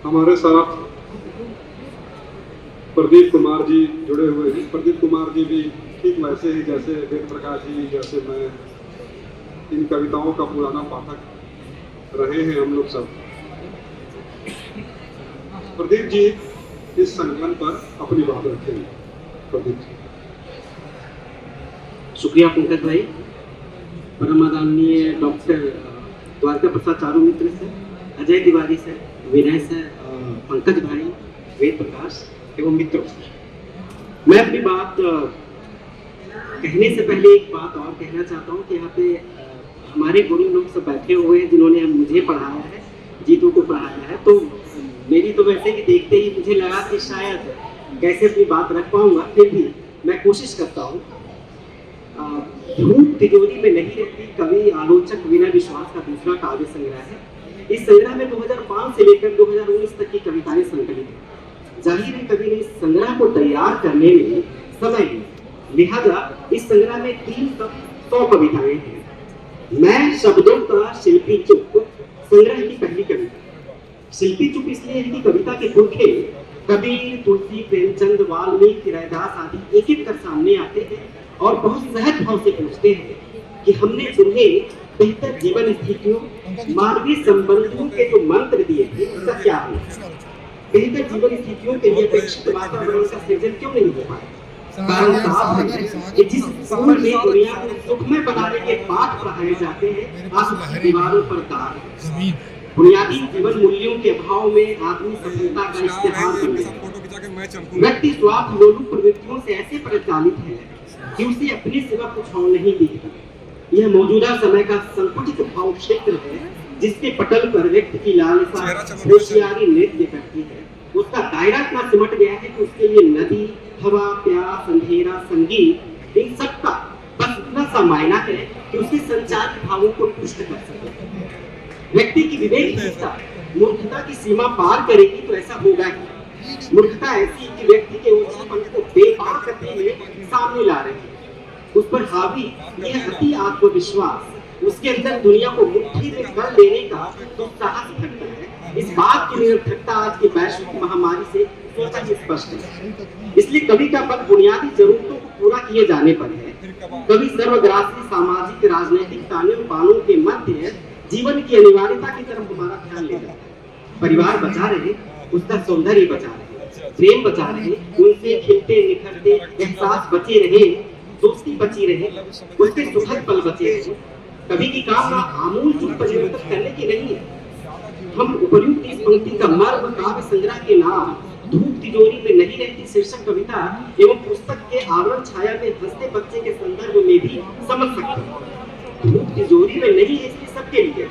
हमारे साथ प्रदीप कुमार जी जुड़े हुए हैं। प्रदीप कुमार जी भी ठीक वैसे ही जैसे वेद प्रकाश जी, जैसे मैं, इन कविताओं का पुराना पाठक रहे हैं हम लोग सब। प्रदीप जी इस संकलन पर अपनी बात रखेंगे। प्रदीप जी। शुक्रिया पंकज भाई, परम आदरणीय डॉक्टर द्वारका प्रसाद चारू मित्र सर, अजय तिवारी सर, विनय सर, पंकज भाई, वेद प्रकाश एवं मित्रों, मैं अपनी बात कहने से पहले एक बात और कहना चाहता हूँ कि यहाँ पे हमारे गुरु लोग सब बैठे हुए हैं जिन्होंने मुझे पढ़ाया है, जीतू को पढ़ाया है। तो मेरी तो वैसे ही देखते ही मुझे लगा कि शायद कैसे अपनी बात रख पाऊंगा, फिर भी मैं कोशिश करता हूँ। धूप तिजोरी में नहीं रहती कवि आलोचक विनय विश्वास का दूसरा काव्य संग्रह है। इस संग्रह में 2005 से लेकर 2019 तक की कविताएं संकलित हैं। जाहिर है कवि ने इस संग्रह को तैयार करने में समय लिया, लिहाजा इस संग्रह में 300 कविताएं हैं। मैं शब्दों का शिल्पी चुप संग्रह की पहली कविता। शिल्पी चुप इसलिए है कि कविता के पुरखे कबीर, तुलसी, प्रेमचंद, वाल्मीकि, रैदास आदि एक एक कर सामने आते हैं और बहुत सहज भाव से पूछते हैं कि हमने तुम्हें बेहतर जीवन स्थितियों, मानवीय संबंधों के जो मंत्र दिए थे उसका क्या हुआ? बेहतर जीवन स्थितियों के लिए अपेक्षित वातावरण का सृजन क्यों नहीं हो पाया? कारण साफ है कि जिस स्कूल में दुनिया को सुखमय बनाने के पाठ पढ़ाए जाते हैं, आज उसकी दीवारों पर दाग है। बुनियादी जीवन मूल्यों के अभाव में आदमी सभ्यता का इस्तेमाल बन गया। व्यक्ति स्वार्थ लोलुप प्रवृत्तियों से ऐसे परिचालित है कि उसे अपने सिवा कुछ और नहीं दिखता। यह मौजूदा समय का संकुचित भाव क्षेत्र है जिसके पटल पर व्यक्ति की लालसा होशियारी नृत्य करती है। उसका दायरा इतना सिमट गया है कि उसके लिए नदी, हवा, प्यास, अंधेरा, संगीत, इन सब का बस इतना सा मायना है कि उसके संचार भावों को पुष्ट कर सके। व्यक्ति की विवेकहीनता मूर्खता की सीमा पार करेगी तो ऐसा होगा ही। मूर्खता ऐसी कि व्यक्ति के ओछेपन को बेपार करते हुए सामने ला रही है। उस पर हावी यह अति आत्मविश्वास उसके अंदर दुनिया को मुट्ठी में कर लेने का तो साहस करता है। इस बात की निरर्थकता आज की वैश्विक महामारी से स्वतः स्पष्ट है। इसलिए कवि का पद बुनियादी जरूरतों को पूरा किए जाने पर है। कवि सर्वग्रासी सामाजिक राजनीतिक ताने बानों के मध्य जीवन की अनिवार्यता की तरफ हमारा ध्यान ले जाता है। परिवार बचा रहे, उसका सौंदर्य बचा रहे, प्रेम बचा रहे, उनसे खिलते निखरते एहसास बचे रहे, दोस्ती बची रहे, उसके सुखद पल बचे रहे। कवि की कामना आमूल चूल परिवर्तन करने की नहीं है। हम उपर्युक्त इस पंक्ति का मर्म काव्य संग्रह के नाम धूप तिजोरी में नहीं रहती शीर्षक कविता एवं पुस्तक के आवरण छाया में हंसते बच्चे के संदर्भ में भी समझ सकते हैं। धूप तिजोरी में नहीं है इसलिए सबके लिए।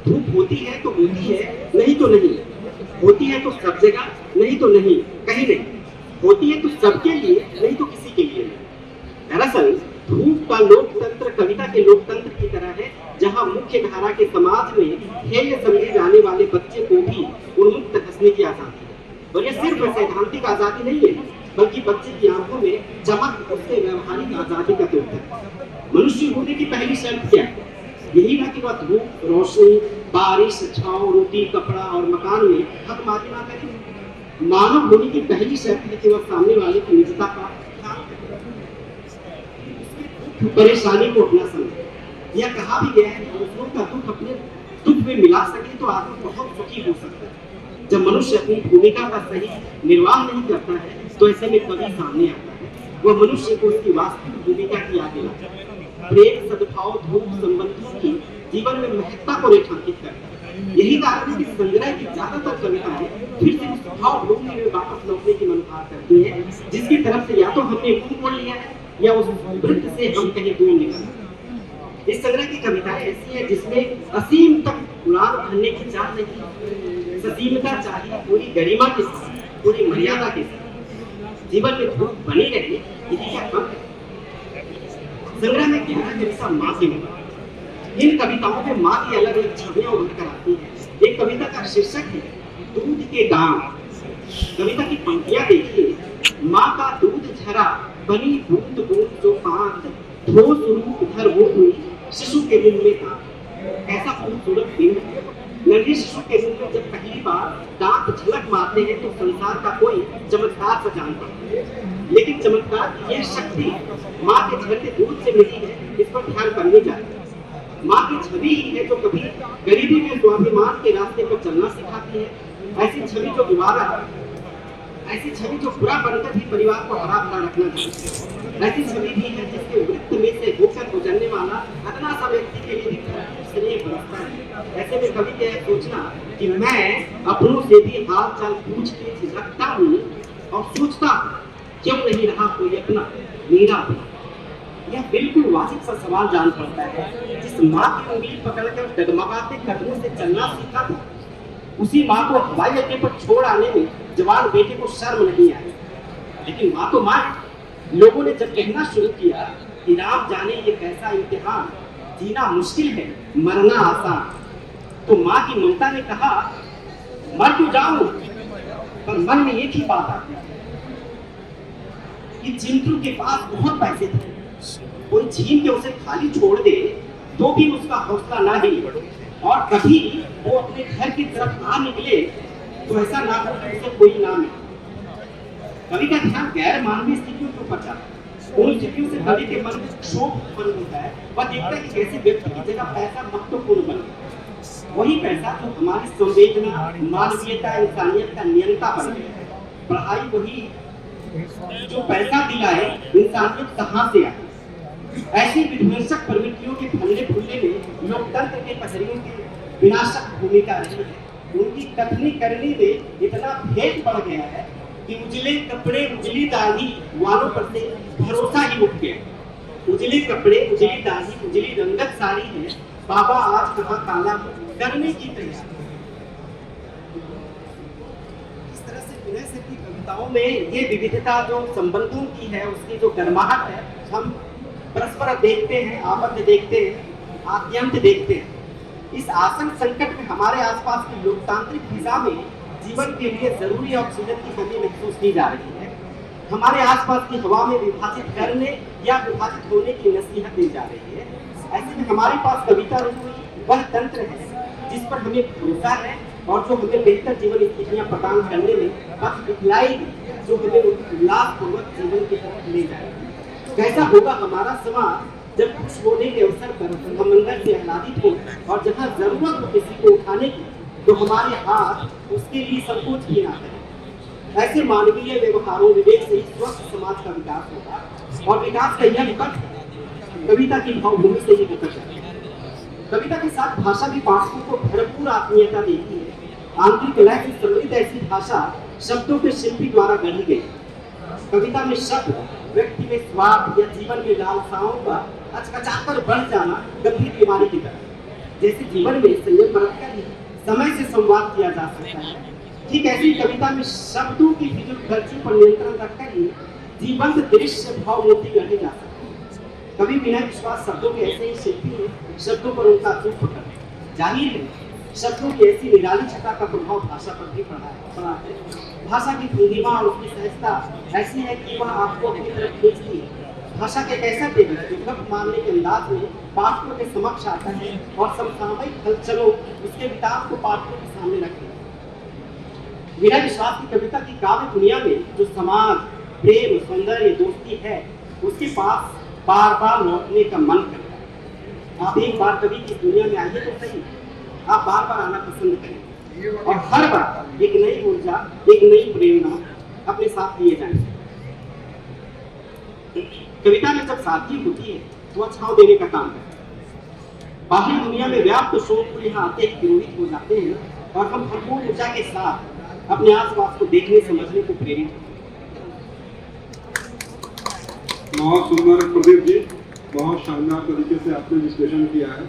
धूप होती है तो होती है, नहीं तो नहीं। होती है तो सब जगह, नहीं तो नहीं, कहीं नहीं। होती है तो सबके लिए, नहीं तो किसी के लिए नहीं। दरअसल धूप का लोकतंत्र कविता के लोकतंत्र की तरह है, जहां मुख्य धारा के समाज में हेय समझे जाने वाले बच्चे को भी उन्मुक्त हंसने की आजादी है। और यह सिर्फ सैद्धांतिक आजादी नहीं है, बल्कि बच्चे की आंखों में चमक उसके व्यवहारिक आजादी का तोहफा है। मनुष्य होने की पहली शर्त क्या है? यही ना कि वह धूप, रोशनी, बारिश, छांव, रोटी, कपड़ा और मकान में हक मारी ना करे। मानव होने की पहली शर्त है कि वह सामने वाले की निजता का ख्याल करे, परेशानी को अपना समझे। यह कहा भी गया है कि दूसरों का दुख अपने दुख में मिला सके तो आदमी बहुत सुखी हो सकता है। जब मनुष्य अपनी भूमिका का सही निर्वाह नहीं करता है तो ऐसे में कवि सामने आता है। वह मनुष्य को उसकी वास्तविक भूमिका की याद दिलाता है। प्रेम, सद्भाव, धूप संबंधों की जीवन में महत्ता को रेखांकित करता है। यही कारण है कि संग्रह की ज्यादातर कविताएं फिर से स्वभाव भूमि में वापस लौटने की मनोभाव करती है, जिसकी तरफ से या तो हमने मुंह मोड़ लिया है या उस वृत्त से हम कहीं दूर निकल। इस संग्रह की कविताएं ऐसी है जिसमें असीम तक उड़ान भरने की चाह नहीं, ससीमता चाहिए, पूरी गरिमा के साथ, पूरी मर्यादा के साथ जीवन में धूप बनी रहे, यही क्या कम है। संग्रह में 11 कविता माँ की है। इन कविताओं में माँ की अलग अलग छवियां उभर कर आती है। एक कविता का शीर्षक है दूध के दाम। कविता की पंक्तियां देखिए। माँ का दूध झरा, बनी बूंद बूंद जो पांत, ठोस रूप धर वो हुई, शिशु के मुंह में था। ऐसा खूबसूरत बिंब नन्हे शिशु के मुंह में जब पहली बार दांत झलक मारते हैं तो संसार का कोई चमत्कार सा जान पड़ता है। लेकिन चमत्कार की यह शक्ति माँ के झरते दूध से मिली है, इस पर ध्यान करने जाते हैं। माँ की छवि ही है जो कभी गरीबी में स्वाभिमान के रास्ते पर चलना सिखाती है। ऐसी छवि जो बुरा बनकर भी परिवार को हरा भरा रखना चाहती है। ऐसी छवि भी है जिसके वृत्त में से होकर गुजरने वाला अदना सा व्यक्ति के लिए भी स्नेह बरसता है। ऐसे में कभी यह सोचना कि मैं अपनों से भी हाल चाल पूछ के झिझकता हूँ और सोचता हूँ क्यों नहीं रहा कोई अपना मेरा अपना। यह बिल्कुल वाजिब सा सवाल जान पड़ता है। जिस माँ की उंगली पकड़कर डगमगाते कदमों से चलना सीखा था, उसी माँ को हवाई अड्डे पर छोड़ आने में जवान बेटे को शर्म नहीं आई। लेकिन माँ तो माँ है। लोगों ने जब कहना शुरू किया कि राम जाने ये कैसा इम्तिहान, जीना मुश्किल है मरना आसान, तो माँ की ममता ने कहा मर तो जाऊं, पर मन में एक ही बात आती कि चिंटू के पास बहुत पैसे थे, कोई छीन के उसे खाली छोड़ दे तो भी उसका हौसला ना हिले, और कभी वो अपने घर की तरफ आ निकले तो ऐसा ना हो कि उसे कोई ना मिले। कवि का ध्यान गैर मानवीय स्थितियों के ऊपर जाता है। उन स्थितियों से कवि के मन में क्षोभ उत्पन्न होता है। वह देखता है कि कैसे व्यक्ति की जगह पैसा महत्वपूर्ण बन गया। वही पैसा जो हमारी संवेदना, मानवीयता, इंसानियत का नियंता बन गया। पढ़ाई वही जो पैसा दिलाए, इंसानियत कहाँ से आए। ऐसी विध्वंसक प्रवृत्तियों के फलने फूलने में लोकतंत्र के पहरियों की विनाशक भूमिका रही है। उनकी कथनी करने में इतना भेद बढ़ गया है कि उजले कपड़े उजली दाढ़ी वालों पर से भरोसा ही उठ गया। उजले कपड़े उजली दाढ़ी उजली रंगत साड़ी है, बाबा आज कहाँ काला करने की तैयारी। इस तरह से विनय सर की कविताओं में ये विविधता जो संबंधों की है, उसकी जो गर्माहट है, हम परस्पर देखते हैं, आबद्ध देखते हैं, आद्यंत देखते हैं। इस आसन संकट में हमारे आसपास की लोकतांत्रिक फिजा में जीवन के लिए जरूरी ऑक्सीजन की कमी महसूस की जा रही है। हमारे आसपास की हवा में विभाजित करने या विभाजित होने की नसीहत दी जा रही है। ऐसे में हमारे पास कविता रूपी वह तंत्र है जिस पर हमें भरोसा है और जो हमें बेहतर जीवन स्थितियां प्रदान करने में पथ दिखलाएगी, जो हमें उल्लासपूर्वक जीवन की तरफ ले जाएगी। कैसा होगा हमारा समाज जब खुश होने के अवसर पर हम अंदर से आह्लादित हो और जहाँ जरूरत हो किसी को उठाने की तो हमारे हाथ उसके लिए संकोच ही ना करें। ऐसे मानवीय व्यवहारों विवेक से ही स्वस्थ समाज का विकास होगा और विकास का यह पथ कविता की भावभूमि से ही होता है। कविता के साथ भाषा भी पाठकों को भरपूर आत्मीयता देती है। आंतरिक लय से समृद्ध ऐसी भाषा शब्दों के शिल्पी द्वारा गढ़ी गई। कविता में शब्द व्यक्ति में स्वार्थ या जीवन में लालसाओं का अचकचाकर बढ़ जाना गंभीर बीमारी की तरह। जैसे जीवन में संयम बरतकर ही समय से संवाद किया जा सकता है, ठीक ऐसी कविता में शब्दों की फिजूल खर्ची पर नियंत्रण रखकर ही जीवंत दृश्य भाव मूर्ति गढ़ी जा सकती है। कवि विनय विश्वास शब्दों के ऐसे ही शिल्पी हैं, शब्दों पर उनका अचूक पकड़ है। जाहिर है शब्दों की ऐसी निराली छटा का प्रभाव भाषा पर भी पड़ा है। भाषा की भंगिमा और उसकी सहजता ऐसी है कि वह आपको अपनी तरफ खींचती है। भाषा के ऐसा तेवर जो गप मारने के अंदाज में पाठकों के समक्ष आता है और समसामयिक हलचलों उसके विकास को पाठकों के सामने रखते हैं। विनय विश्वास की कविता की काव्य दुनिया में जो समाज, प्रेम, सौंदर्य, दोस्ती है, उसके पास बार बार लौटने का मन करता है। आप एक बार कभी की दुनिया में आइए तो सही, आप बार बार आना पसंद करें और हर बार एक नई ऊर्जा, एक नई प्रेरणा अपने साथ लिए जाएं। कविता में जब सादगी होती है तो वह छांव देने का काम करता है। बाहरी दुनिया में व्याप्त शोक को यहाँ आते ही विरोहित हो जाते हैं और हम भरपूर ऊर्जा के साथ अपने आसपास को देखने समझने को प्रेरित होते हैं। बहुत सुंदर प्रदीप जी, बहुत शानदार तरीके से आपने विश्लेषण किया है।